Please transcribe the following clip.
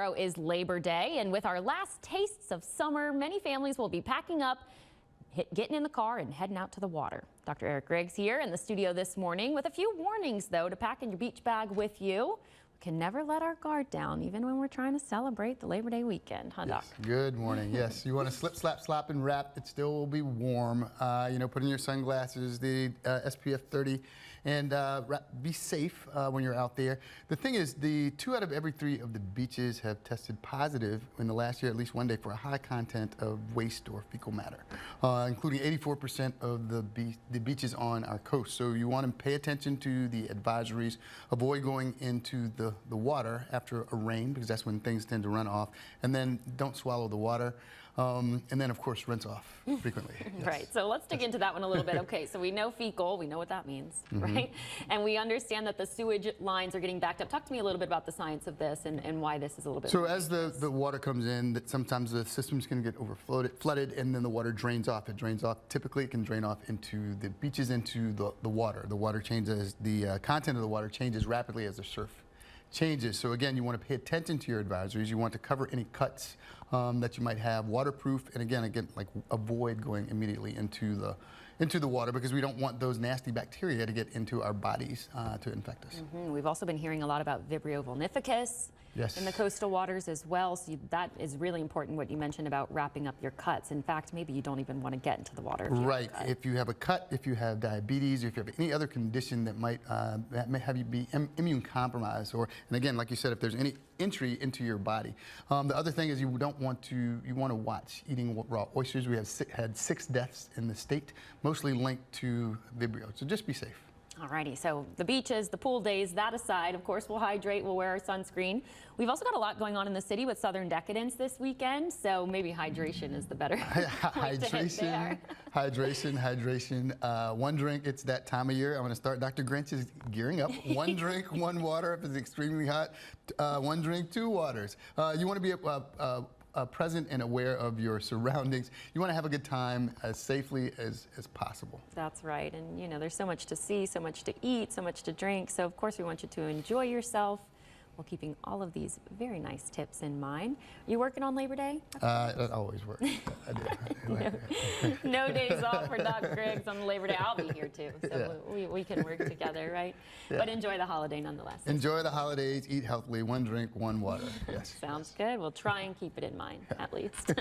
Tomorrow is Labor Day, and with our last tastes of summer, many families will be packing up, getting in the car and heading out to the water. Dr. Eric Griggs here in the studio this morning with a few warnings, though, to pack in your beach bag with you. We can never let our guard down, even when we're trying to celebrate the Labor Day weekend, huh, Doc? Yes. Good morning. Yes, you want to slip, slap, slop, and wrap. It still will be warm. Put in your sunglasses, the SPF 30, and be safe when you're out there. The thing is, 2 out of every 3 of the beaches have tested positive in the last year, at least one day, for a high content of waste or fecal matter, including 84% of the beaches on our coast. So you want to pay attention to the advisories. Avoid going into the water after a rain, because that's when things tend to run off, and then don't swallow the water. And then, of course, rinse off frequently. Yes. Right. So let's dig into that one a little bit. Okay, so we know fecal. We know what that means, right? And we understand that the sewage lines are getting backed up. Talk to me a little bit about the science of this and why this is a little bit. So as the water comes in, that sometimes the system's going to get flooded, and then the water drains off. It drains off. Typically, it can drain off into the beaches, into the water. The water changes. The content of the water changes rapidly as the surf changes. So again, you want to pay attention to your advisories. You want to cover any cuts that you might have, waterproof, and again, like avoid going immediately into the water, because we don't want those nasty bacteria to get into our bodies to infect us. We've also been hearing a lot about Vibrio vulnificus. Yes. In the coastal waters as well. So that is really important, what you mentioned about wrapping up your cuts. In fact, maybe you don't even want to get into the water. Right. If you have a cut, if you have diabetes, if you have any other condition that might have you be immune compromised, and again, like you said, if there's any entry into your body. The other thing is you want to watch eating raw oysters. We have had 6 deaths in the state, mostly linked to Vibrio. So just be safe. Alrighty, so the beaches, the pool days, that aside, of course, we'll hydrate, we'll wear our sunscreen. We've also got a lot going on in the city with Southern Decadence this weekend, so maybe hydration is the better hydration. One drink, it's that time of year. I'm going to start. Dr. Grinch is gearing up. 1 drink, 1 water if it's extremely hot. 1 drink, 2 waters. You want to be present and aware of your surroundings. You want to have a good time as safely as possible. That's right. And there's so much to see, so much to eat, so much to drink. So of course we want you to enjoy yourself while keeping all of these very nice tips in mind. Are you working on Labor Day? That always works. I do. No days off for Doc Griggs on Labor Day. I'll be here too, so we can work together, right? Yeah. But enjoy the holiday nonetheless. Enjoy the holidays, eat healthily, 1 drink, 1 water. Yes. Sounds good. We'll try and keep it in mind, at least.